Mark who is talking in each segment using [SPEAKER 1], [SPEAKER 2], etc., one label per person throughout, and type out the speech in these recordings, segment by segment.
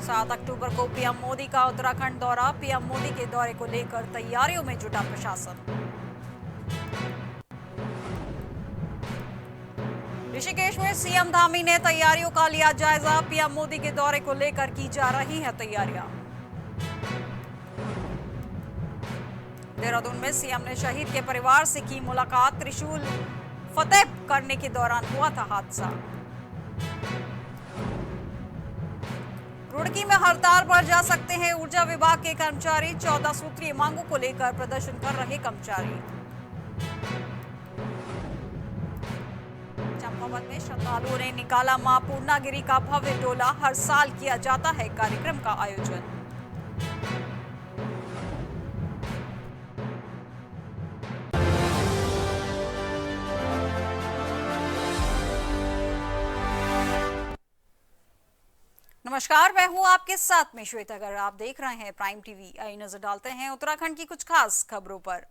[SPEAKER 1] 7 अक्टूबर को पीएम मोदी का उत्तराखंड दौरा। पीएम मोदी के दौरे को लेकर तैयारियों में जुटा प्रशासन। ऋषिकेश में सीएम धामी ने तैयारियों का लिया जायजा। पीएम मोदी के दौरे को लेकर की जा रही हैं तैयारियां। देहरादून में सीएम ने शहीद के परिवार से की मुलाकात। त्रिशूल फतेह करने के दौरान हुआ था हादसा। रुड़की में हड़ताल पर जा सकते हैं ऊर्जा विभाग के कर्मचारी। 14 सूत्रीय मांगों को लेकर प्रदर्शन कर रहे कर्मचारी। चंपावत में श्रद्धालुओं ने निकाला मां पूर्णागिरी का भव्य डोला। हर साल किया जाता है कार्यक्रम का आयोजन। नमस्कार, मैं हूं आपके साथ में श्वेता। अगर आप देख रहे हैं प्राइम टीवी, आइए नजर डालते हैं उत्तराखंड की कुछ खास खबरों पर।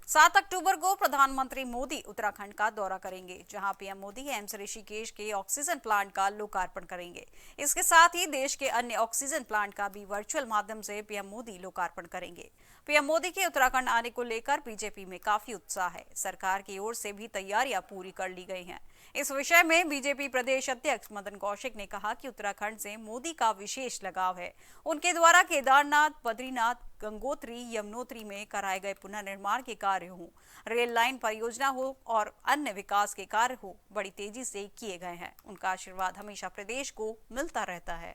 [SPEAKER 1] 7 अक्टूबर को प्रधानमंत्री मोदी उत्तराखंड का दौरा करेंगे, जहां पीएम मोदी एम्स ऋषिकेश के ऑक्सीजन प्लांट का लोकार्पण करेंगे। इसके साथ ही देश के अन्य ऑक्सीजन प्लांट का भी वर्चुअल माध्यम से पीएम मोदी लोकार्पण करेंगे। पीएम मोदी के उत्तराखंड आने को लेकर बीजेपी में काफी उत्साह है। सरकार की ओर से भी तैयारियां पूरी कर ली गई हैं। इस विषय में बीजेपी प्रदेश अध्यक्ष मदन कौशिक ने कहा कि उत्तराखंड से मोदी का विशेष लगाव है। उनके द्वारा केदारनाथ, बद्रीनाथ, गंगोत्री, यमुनोत्री में कराए गए पुनर्निर्माण के कार्य हो, रेल लाइन परियोजना हो और अन्य विकास के कार्य हो, बड़ी तेजी से किए गए हैं। उनका आशीर्वाद हमेशा प्रदेश को मिलता रहता है।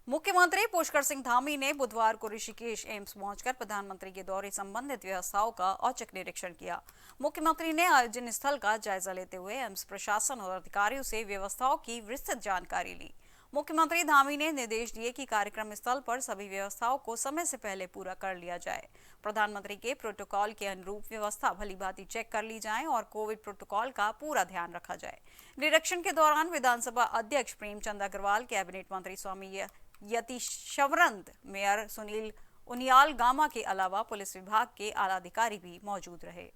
[SPEAKER 1] मुख्यमंत्री पुष्कर सिंह धामी ने बुधवार को ऋषिकेश एम्स पहुंचकर प्रधानमंत्री के दौरे संबंधित व्यवस्थाओं का औचक निरीक्षण किया। मुख्यमंत्री ने आयोजन स्थल का जायजा लेते हुए एम्स प्रशासन और अधिकारियों से व्यवस्थाओं की विस्तृत जानकारी ली। मुख्यमंत्री धामी ने निर्देश दिए कि कार्यक्रम स्थल पर सभी व्यवस्थाओं को समय से पहले पूरा कर लिया जाए। प्रधानमंत्री के प्रोटोकॉल के अनुरूप व्यवस्था भलीभांति चेक कर ली जाए और कोविड प्रोटोकॉल का पूरा ध्यान रखा जाए। निरीक्षण के दौरान विधानसभा अध्यक्ष प्रेमचंद अग्रवाल, कैबिनेट मंत्री स्वामी यतीश्वरंत, मेयर सुनील उनियाल गामा के अलावा पुलिस विभाग के आला अधिकारी भी मौजूद रहे।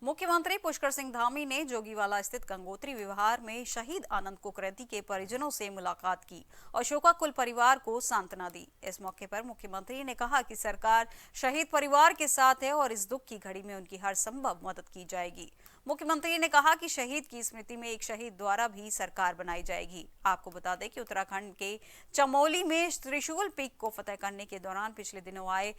[SPEAKER 1] मुख्यमंत्री पुष्कर सिंह धामी ने जोगीवाला स्थित गंगोत्री विहार में शहीद आनंद कुकरेती के परिजनों से मुलाकात की और शोकाकुल परिवार को सांत्वना दी। इस मौके पर मुख्यमंत्री ने कहा कि सरकार शहीद परिवार के साथ है और इस दुख की घड़ी में उनकी हर संभव मदद की जाएगी। मुख्यमंत्री ने कहा कि शहीद की स्मृति में एक शहीद द्वारा भी सरकार बनाई जाएगी। आपको बता दें कि उत्तराखंड के चमोली में त्रिशूल पीक को फतेह करने के दौरान पिछले दिनों आए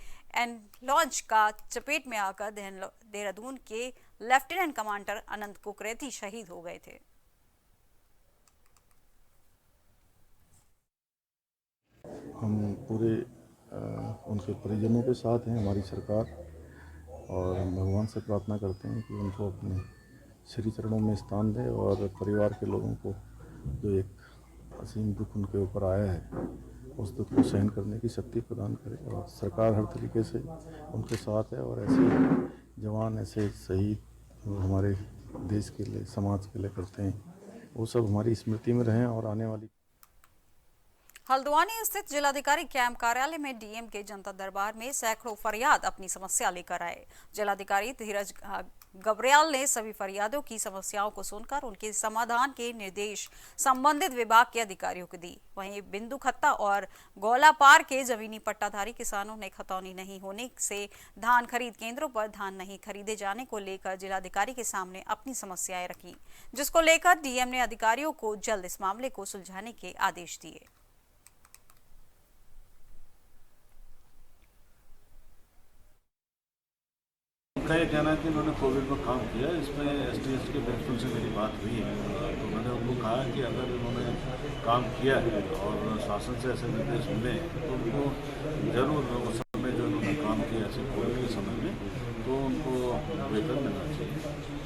[SPEAKER 1] लॉन्च का चपेट में आकर देहरादून के लेफ्टिनेंट कमांडर अनंत कुकरेती शहीद हो गए थे।
[SPEAKER 2] हम पूरे उनके परिजनों के साथ हैं, हमारी सरकार, और हम भगवान से प्रार्थना करते हैं कि उनको अपने श्री चरणों में स्थान दे और परिवार के लोगों को जो एक असीम दुख उनके ऊपर आया है उस दुख को सहन करने की शक्ति प्रदान करे। और सरकार हर तरीके से उनके साथ है और ऐसे जवान, ऐसे शहीद जो हमारे देश के लिए, समाज के लिए करते हैं, वो सब हमारी स्मृति में रहें। और आने वाली
[SPEAKER 1] हल्द्वानी स्थित जिलाधिकारी कैंप कार्यालय में डीएम के जनता दरबार में सैकड़ों फरियाद अपनी समस्या लेकर आए। जिलाधिकारी धीरज गबरियाल ने सभी फरियादों की समस्याओं को सुनकर उनके समाधान के निर्देश संबंधित विभाग के अधिकारियों को दी। वहीं बिंदु खत्ता और गौलापार के जमीनी पट्टाधारी किसानों ने खतौनी नहीं होने से धान खरीद केंद्रों पर धान नहीं खरीदे जाने को लेकर जिलाधिकारी के सामने अपनी समस्याएं रखी, जिसको लेकर डीएम ने अधिकारियों को जल्द इस मामले को सुलझाने के आदेश दिए।
[SPEAKER 3] उनका ये कहना है कि उन्होंने कोविड में काम किया। इसमें एसडीएस के प्रिंसिपल से मेरी बात हुई है, तो मैंने उनको कहा कि अगर उन्होंने काम किया है और शासन से ऐसे निर्देश मिले तो उनको जरूर उस समय जो उन्होंने काम किया ऐसे कोविड के समय में, तो उनको वेतन मिलना चाहिए।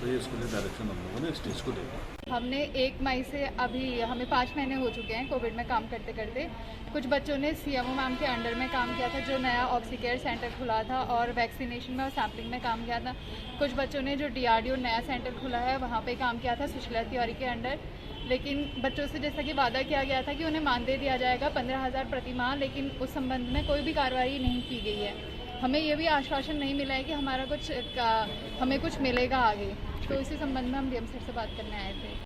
[SPEAKER 3] तो ये इसके लिए डायरेक्शन हम लोगों ने एसडीएस को दिया।
[SPEAKER 4] हमने 1 मई से अभी हमें 5 महीने हो चुके हैं कोविड में काम करते करते। कुछ बच्चों ने सीएमओ मैम के अंडर में काम किया था, जो नया ऑक्सीकेयर सेंटर खुला था, और वैक्सीनेशन में और सैम्पलिंग में काम किया था। कुछ बच्चों ने जो डीआरडीओ नया सेंटर खुला है वहाँ पे काम किया था सुशीला तिवारी के अंडर। लेकिन बच्चों से जैसा कि वादा किया गया था कि उन्हें मानदेय दिया जाएगा 15,000 प्रति माह, लेकिन उस संबंध में कोई भी कार्रवाई नहीं की गई है। हमें ये भी आश्वासन नहीं मिला है कि हमें कुछ मिलेगा आगे, तो इसी संबंध में हम डीएम सर से बात करने आए थे।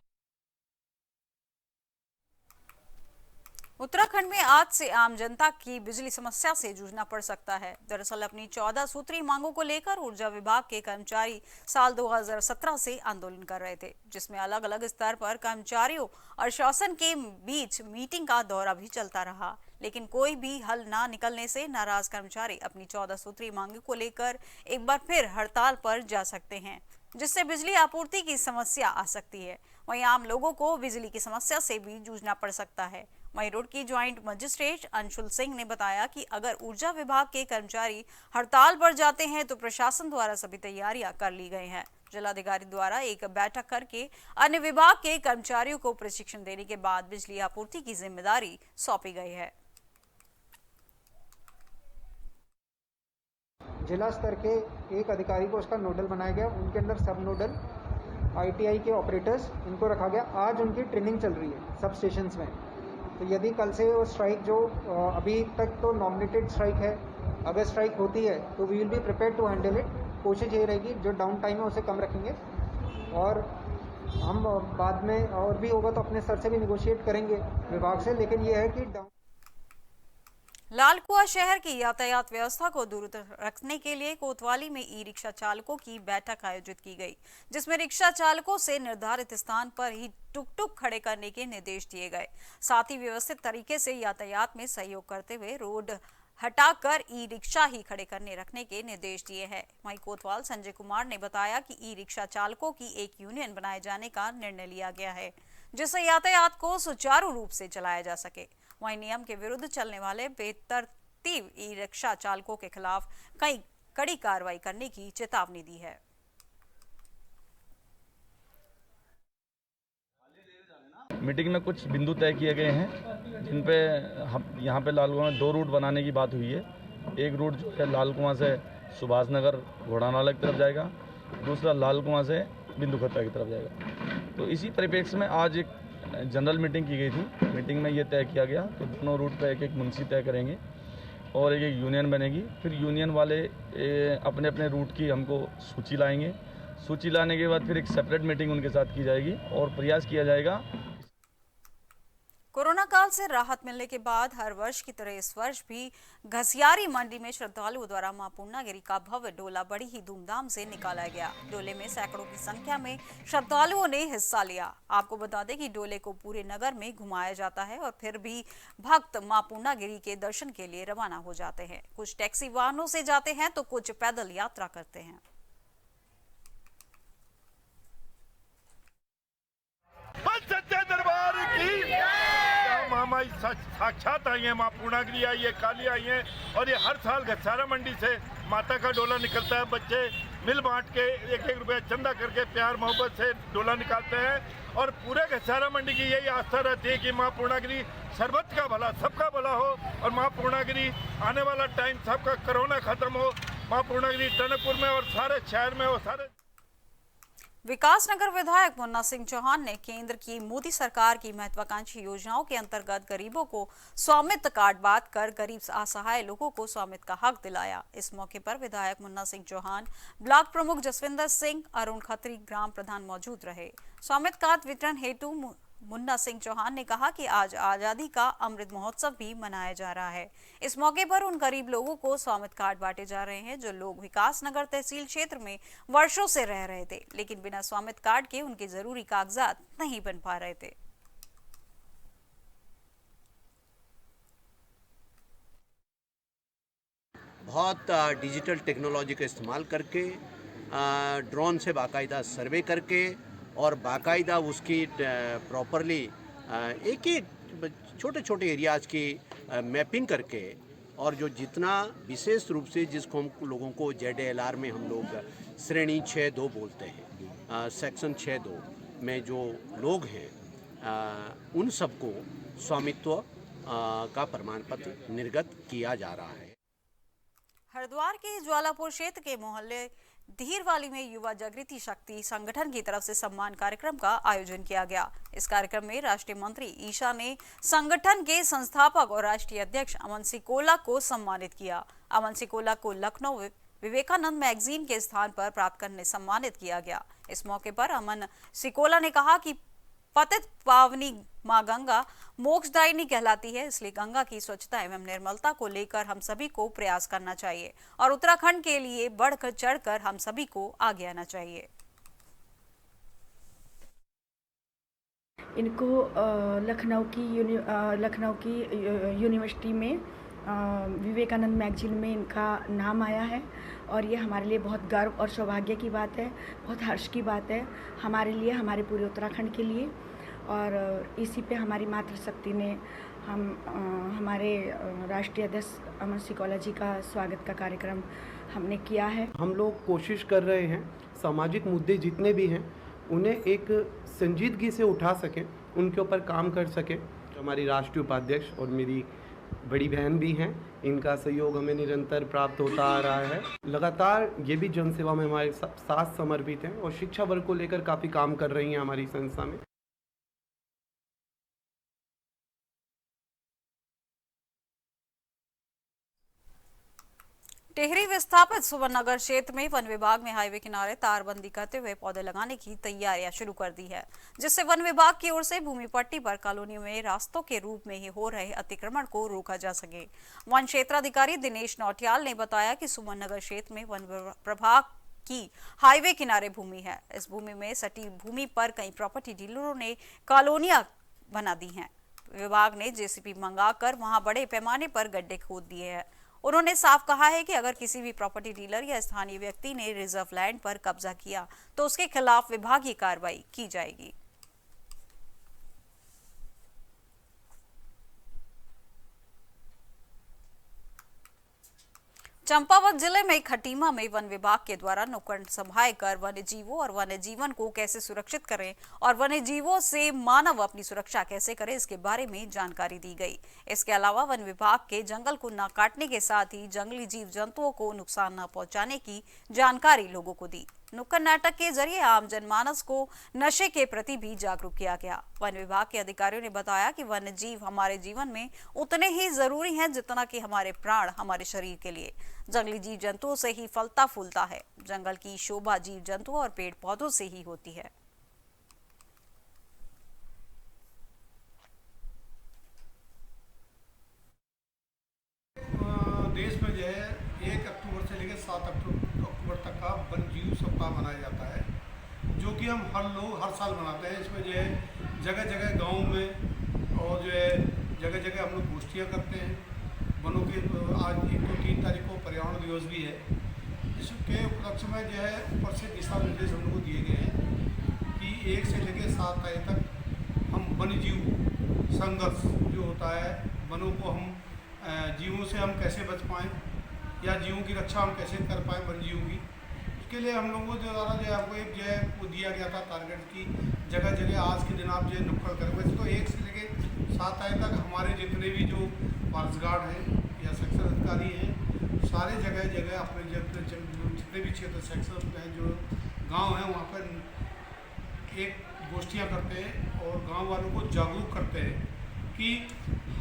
[SPEAKER 1] उत्तराखंड में आज से आम जनता की बिजली समस्या से जूझना पड़ सकता है। दरअसल अपनी 14 सूत्री मांगों को लेकर ऊर्जा विभाग के कर्मचारी साल 2017 से आंदोलन कर रहे थे, जिसमें अलग अलग स्तर पर कर्मचारियों और शासन के बीच मीटिंग का दौरा भी चलता रहा, लेकिन कोई भी हल न निकलने से नाराज कर्मचारी अपनी 14 सूत्री मांगों को लेकर एक बार फिर हड़ताल पर जा सकते हैं, जिससे बिजली आपूर्ति की समस्या आ सकती है। वहीं आम लोगों को बिजली की समस्या से भी जूझना पड़ सकता है। वहीं रोड की ज्वाइंट मजिस्ट्रेट अंशुल सिंह ने बताया कि अगर ऊर्जा विभाग के कर्मचारी हड़ताल पर जाते हैं तो प्रशासन द्वारा सभी तैयारियां कर ली गई हैं। जिलाधिकारी द्वारा एक बैठक करके अन्य विभाग के कर्मचारियों को प्रशिक्षण देने के बाद बिजली आपूर्ति की जिम्मेदारी सौंपी गई है।
[SPEAKER 5] जिला स्तर के एक अधिकारी को उसका नोडल बनाया गया, उनके अंदर सब नोडल आईटीआई के ऑपरेटर्स इनको रखा गया। आज उनकी ट्रेनिंग चल रही है सब स्टेशंस में। तो यदि कल से वो स्ट्राइक जो अभी तक तो नॉमिनेटेड स्ट्राइक है, अगर स्ट्राइक होती है तो we will be prepare to handle it. कोशिश यही रहेगी जो डाउन टाइम है उसे कम रखेंगे, और हम बाद में और भी होगा तो अपने स्तर से भी निगोशिएट करेंगे विभाग से। लेकिन ये है कि
[SPEAKER 1] लालकुआ शहर की यातायात व्यवस्था को दुरुस्त रखने के लिए कोतवाली में ई रिक्शा चालकों की बैठक आयोजित की गई, जिसमें रिक्शा चालकों से निर्धारित स्थान पर ही टुक खड़े करने के निर्देश दिए गए। साथ ही व्यवस्थित तरीके से यातायात में सहयोग करते हुए रोड हटाकर ई रिक्शा ही खड़े करने रखने के निर्देश दिए हैं। वहीं कोतवाल संजय कुमार ने बताया कि ई रिक्शा चालकों की एक यूनियन बनाए जाने का निर्णय लिया गया है, जिससे यातायात को सुचारू रूप से चलाया जा सके। वहीं नियम के विरुद्ध चलने वाले बेतरतीब ई रिक्शा चालकों के खिलाफ कई कड़ी कार्रवाई करने की चेतावनी दी है।
[SPEAKER 6] मीटिंग में कुछ बिंदु तय किए गए हैं, जिन पे हम यहाँ पे लालकुआं में 2 रूट बनाने की बात हुई है। एक रूट जो है लालकुआं से सुभाष नगर घोड़ानाला की तरफ जाएगा, दूसरा लालकुआं से बिंदु खत्ता की तरफ जाएगा। तो इसी परिप्रेक्ष्य में आज एक जनरल मीटिंग की गई थी। मीटिंग में ये तय किया गया कि दोनों रूट पे एक मुंशी तय करेंगे और एक यूनियन बनेगी। फिर यूनियन वाले अपने अपने रूट की हमको सूची लाएंगे। सूची लाने के बाद फिर एक सेपरेट मीटिंग उनके साथ की जाएगी और प्रयास किया जाएगा।
[SPEAKER 1] कोरोना काल से राहत मिलने के बाद हर वर्ष की तरह इस वर्ष भी घसियारी मंडी में श्रद्धालुओं द्वारा मां पूर्णागिरि का भव्य डोला बड़ी ही धूमधाम से निकाला गया। डोले में सैकड़ों की संख्या में श्रद्धालुओं ने हिस्सा लिया। आपको बता दें कि डोले को पूरे नगर में घुमाया जाता है और फिर भी भक्त मां पूर्णागिरि के दर्शन के लिए रवाना हो जाते हैं। कुछ टैक्सी वाहनों से जाते हैं तो कुछ पैदल यात्रा करते हैं।
[SPEAKER 7] दरबार की महामाई साक्षात आई है, माँ पूर्णागिरि आई है, काली आई है। और ये हर साल घसारा मंडी से माता का डोला निकलता है। बच्चे मिल बांट के 1-1 रुपया चंदा करके प्यार मोहब्बत से डोला निकालते हैं। और पूरे घसारा मंडी की यही आस्था रहती है कि माँ पूर्णागिरि सर्वत का भला, सबका भला हो। और माँ पूर्णागिरि आने वाला टाइम सबका कोरोना खत्म हो। माँ पूर्णागिरि टनकपुर में और सारे शहर में और सारे।
[SPEAKER 1] विकासनगर विधायक मुन्ना सिंह चौहान ने केंद्र की मोदी सरकार की महत्वाकांक्षी योजनाओं के अंतर्गत गरीबों को स्वामित्व कार्ड बांट कर गरीब असहाय लोगों को स्वामित्व का हक दिलाया। इस मौके पर विधायक मुन्ना सिंह चौहान, ब्लॉक प्रमुख जसविंदर सिंह, अरुण खत्री, ग्राम प्रधान मौजूद रहे। स्वामित्व कार्ड वितरण हेतु मुन्ना सिंह चौहान ने कहा कि आज आजादी का अमृत महोत्सव भी मनाया जा रहा है। इस मौके पर उन गरीब लोगों को स्वामित्व कार्ड बांटे जा रहे हैं जो लोग विकासनगर तहसील क्षेत्र में वर्षों से रह रहे थे, लेकिन बिना स्वामित्व कार्ड के उनके जरूरी कागजात नहीं बन पा रहे थे।
[SPEAKER 8] बहुत डिजिटल टेक्नोलॉजी का इस्तेमाल करके, ड्रोन से बाकायदा सर्वे करके और बाकायदा उसकी प्रॉपरली एक एक छोटे छोटे एरियाज़ की मैपिंग करके, और जो जितना विशेष रूप से जिसको हम लोगों को ZLR में हम लोग श्रेणी 6.2 बोलते हैं, सेक्शन 6.2 में जो लोग हैं उन सबको स्वामित्व का प्रमाण पत्र निर्गत किया जा रहा है।
[SPEAKER 1] हरिद्वार के ज्वालापुर क्षेत्र के मोहल्ले धीरवाली में युवा जागृति शक्ति संगठन की तरफ से सम्मान कार्यक्रम का आयोजन किया गया। इस कार्यक्रम में राष्ट्रीय मंत्री ईशा ने संगठन के संस्थापक और राष्ट्रीय अध्यक्ष अमन सिकोला को सम्मानित किया। अमन सिकोला को लखनऊ विवेकानंद मैगजीन के स्थान पर प्राप्त करने सम्मानित किया गया। इस मौके पर अमन सिकोला ने कहा कि पतित पावनी मां गंगा मोक्षदायिनी कहलाती है, इसलिए गंगा की स्वच्छता एवं निर्मलता को लेकर हम सभी को प्रयास करना चाहिए और उत्तराखंड के लिए बढ़कर चढ़कर हम सभी को आगे आना चाहिए।
[SPEAKER 9] इनको लखनऊ की यूनिवर्सिटी में विवेकानंद मैगजीन में इनका नाम आया है और ये हमारे लिए बहुत गर्व और सौभाग्य की बात है, बहुत हर्ष की बात है हमारे लिए, हमारे पूरे उत्तराखंड के लिए। और इसी पे हमारी मातृशक्ति ने हमारे राष्ट्रीय अध्यक्ष अमन सिकोला जी का स्वागत का कार्यक्रम हमने किया है।
[SPEAKER 10] हम लोग कोशिश कर रहे हैं सामाजिक मुद्दे जितने भी हैं उन्हें एक संजीदगी से उठा सकें, उनके ऊपर काम कर सकें। हमारी राष्ट्रीय उपाध्यक्ष और मेरी बड़ी बहन भी हैं, इनका सहयोग हमें निरंतर प्राप्त होता आ रहा है। लगातार ये भी जनसेवा में हमारे साथ समर्पित हैं और शिक्षा वर्ग को लेकर काफ़ी काम कर रही हैं हमारी संस्था में।
[SPEAKER 1] टिहरी विस्थापित सुवर्णनगर क्षेत्र में वन विभाग ने हाईवे किनारे तारबंदी करते हुए पौधे लगाने की तैयारियां शुरू कर दी है, जिससे वन विभाग की ओर से भूमि पट्टी पर कॉलोनी में रास्तों के रूप में ही हो रहे अतिक्रमण को रोका जा सके। वन क्षेत्राधिकारी दिनेश नौटियाल ने बताया कि सुवर्णनगर क्षेत्र में वन प्रभाग की हाईवे किनारे भूमि है। इस भूमि में सटी भूमि पर कई प्रॉपर्टी डीलरों ने कॉलोनियां बना दी हैं। विभाग ने जेसीबी मंगाकर वहां बड़े पैमाने पर गड्ढे खोद दिए हैं। उन्होंने साफ कहा है कि अगर किसी भी प्रॉपर्टी डीलर या स्थानीय व्यक्ति ने रिजर्व लैंड पर कब्जा किया तो उसके खिलाफ विभागीय कार्रवाई की जाएगी। चंपावत जिले में खटीमा में वन विभाग के द्वारा नुक्कड़ सभाएं कर वन्य जीवों और वन्य जीवन को कैसे सुरक्षित करें और वन्य जीवों से मानव अपनी सुरक्षा कैसे करे, इसके बारे में जानकारी दी गई। इसके अलावा वन विभाग के जंगल को न काटने के साथ ही जंगली जीव जंतुओं को नुकसान न पहुंचाने की जानकारी लोगों को दी। नुक्कड़ नाटक के जरिए आम जनमानस को नशे के प्रति भी जागरूक किया गया। वन विभाग के अधिकारियों ने बताया कि वन्य जीव हमारे जीवन में उतने ही जरूरी हैं जितना कि हमारे प्राण हमारे शरीर के लिए। जंगली जीव जंतुओं से ही फलता फूलता है। जंगल की शोभा जीव जंतुओं और पेड़ पौधों से ही होती है।
[SPEAKER 11] देश में जो है 1 अक्टूबर से लेकर 7 अक्टूबर तक का वन जीव सप्ताह मनाया जाता है, जो कि हम हर साल मनाते हैं। इसमें जो है जगह जगह गाँव में और जो है जगह जगह हम लोग गोष्ठियाँ करते हैं। वनों के आज 1 और 3 तारीख को पर्यावरण दिवस भी है, जिसके उपलक्ष्य में जो है ऊपर से दिशा निर्देश हम लोग को दिए गए हैं कि 1 से लेकर 7 तारीख तक हम वन्य जीव संघर्ष जो होता है, वनों को हम जीवों से हम कैसे बच पाएँ या जीवों की रक्षा हम कैसे कर पाएँ वन्य जीवों की, उसके लिए हम लोगों के द्वारा जो है आपको एक जो है वो दिया गया था टारगेट की जगह जगह आज के दिन आप जो है नुक्कड़ करें। वैसे तो 1 से लेकर 7 तारीख तक हमारे जितने भी जो फॉरेस्ट गार्ड हैं या सेक्टर अधिकारी हैं, सारे जगह जगह अपने जितने भी क्षेत्र सेक्टर हैं जो गांव हैं वहाँ पर एक गोष्ठियाँ करते हैं और गांव वालों को जागरूक करते हैं कि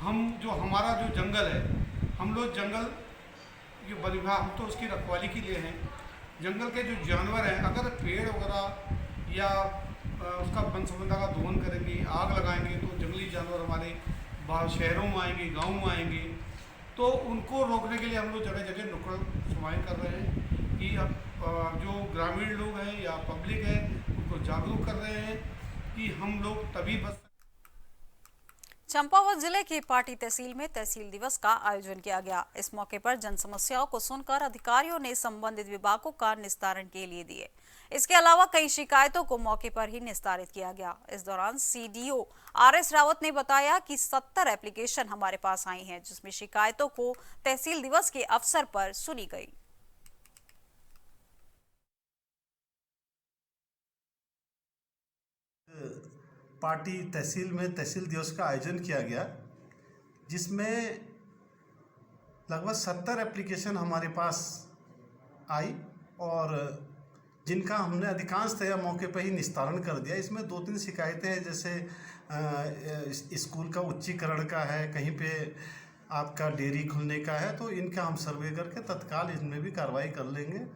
[SPEAKER 11] हम जो हमारा जो जंगल है, हम लोग जंगल ये वन विभाग हम तो उसकी रखवाली के लिए हैं। जंगल के जो जानवर हैं अगर पेड़ वगैरह या उसका वन संपदा का दोहन करेंगे, आग लगाएंगे तो जंगली जानवर हमारे बाहर शहरों में आएंगे, गाँव में आएंगे, तो उनको रोकने के लिए हम लोग जगह जगह नुक्कड़ सभाएं कर रहे हैं कि अब जो ग्रामीण लोग हैं या पब्लिक है उनको जागरूक कर रहे हैं कि हम लोग तभी बच।
[SPEAKER 1] चंपावत जिले की पाटी तहसील में तहसील दिवस का आयोजन किया गया। इस मौके पर जन समस्याओं को सुनकर अधिकारियों ने संबंधित विभागों का निस्तारण के लिए दिए। इसके अलावा कई शिकायतों को मौके पर ही निस्तारित किया गया। इस दौरान सीडीओ आरएस रावत ने बताया कि 70 एप्लीकेशन हमारे पास आई हैं, जिसमें शिकायतों को तहसील दिवस के अवसर पर सुनी गई।
[SPEAKER 12] पार्टी तहसील में तहसील दिवस का आयोजन किया गया, जिसमें लगभग 70 एप्लीकेशन हमारे पास आई और जिनका हमने अधिकांशतः मौके पर ही निस्तारण कर दिया। इसमें 2-3 शिकायतें हैं, जैसे स्कूल का उच्चीकरण का है, कहीं पे आपका डेयरी खुलने का है, तो इनका हम सर्वे करके तत्काल इनमें भी कार्रवाई कर लेंगे।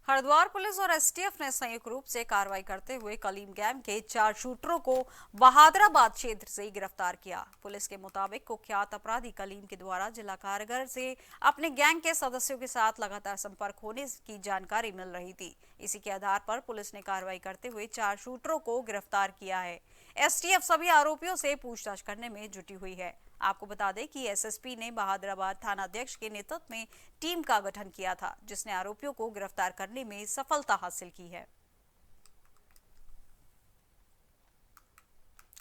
[SPEAKER 1] हरिद्वार पुलिस और एसटीएफ ने संयुक्त रूप से कार्रवाई करते हुए कलीम गैंग के 4 शूटरों को बहादुराबाद क्षेत्र से गिरफ्तार किया। पुलिस के मुताबिक कुख्यात अपराधी कलीम के द्वारा जिला कारागार से अपने गैंग के सदस्यों के साथ लगातार संपर्क होने की जानकारी मिल रही थी। इसी के आधार पर पुलिस ने कार्रवाई करते हुए 4 शूटरों को गिरफ्तार किया है। एसटीएफ सभी आरोपियों से पूछताछ करने में जुटी हुई है। आपको बता दें कि एसएसपी ने बहादुराबाद थानाध्यक्ष के नेतृत्व में टीम का गठन किया था, जिसने आरोपियों को गिरफ्तार करने में सफलता हासिल की है।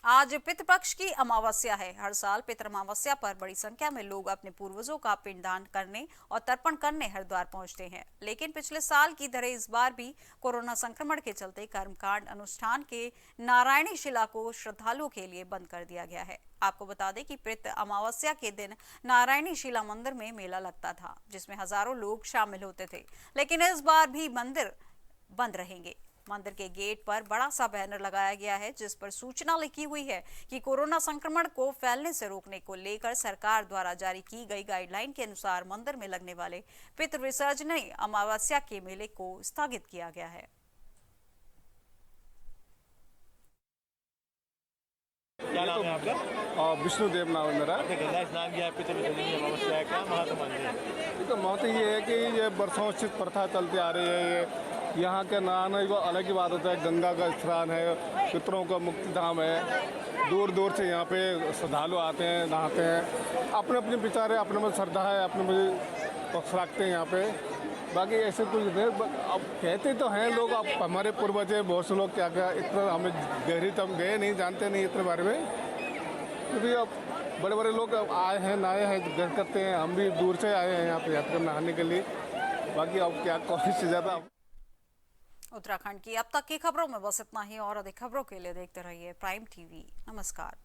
[SPEAKER 1] आज पितृपक्ष की अमावस्या है। हर साल पितृ अमावस्या पर बड़ी संख्या में लोग अपने पूर्वजों का पिंडदान करने और तर्पण करने हरिद्वार पहुंचते हैं, लेकिन पिछले साल की तरह इस बार भी कोरोना संक्रमण के चलते कर्मकांड अनुष्ठान के नारायणी शिला को श्रद्धालुओं के लिए बंद कर दिया गया है। आपको बता दें कि पितृ अमावस्या के दिन नारायणी शिला मंदिर में मेला लगता था, जिसमें हजारों लोग शामिल होते थे, लेकिन इस बार भी मंदिर बंद रहेंगे। मंदिर के गेट पर बड़ा सा बैनर लगाया गया है, जिस पर सूचना लिखी हुई है कि कोरोना संक्रमण को फैलने से रोकने को लेकर सरकार द्वारा जारी की गई गाइडलाइन के अनुसार मंदिर में लगने वाले पितृ विसर्जन अमावस्या के मेले को स्थगित किया गया है।
[SPEAKER 13] क्या नाम है आपका?
[SPEAKER 14] विष्णुदेव नाम है मेरा।
[SPEAKER 13] गंगा स्नान किया पितृ विसर्जन अमावस्या का महत्व मानते हैं?
[SPEAKER 14] तो महत्व ये है कि ये बरसों से प्रथा चलती आ रही है। ये यहाँ के नहाने को अलग ही बात होता है। गंगा का स्नान है, पितरों का मुक्ति धाम है। दूर दूर से यहाँ पे श्रद्धालु आते हैं, नहाते हैं। अपने अपने विचार है, अपने में श्रद्धा है, अपने में पक्ष रखते हैं यहाँ पे। बाकी ऐसे कुछ नहीं। अब कहते तो हैं लोग, अब हमारे पूर्वज है, बहुत से लोग क्या क्या इतना हमें गहरी तो हम गए नहीं, जानते नहीं इतने बारे में, क्योंकि अब बड़े बड़े लोग आए हैं, नहाए हैं, करते हैं। हम भी दूर से आए हैं यहाँ पे यात्रा नहाने के लिए। बाकी अब क्या कौन से ज़्यादा।
[SPEAKER 1] उत्तराखंड की अब तक की खबरों में बस इतना ही, और अधिक खबरों के लिए देखते रहिए प्राइम टीवी। नमस्कार।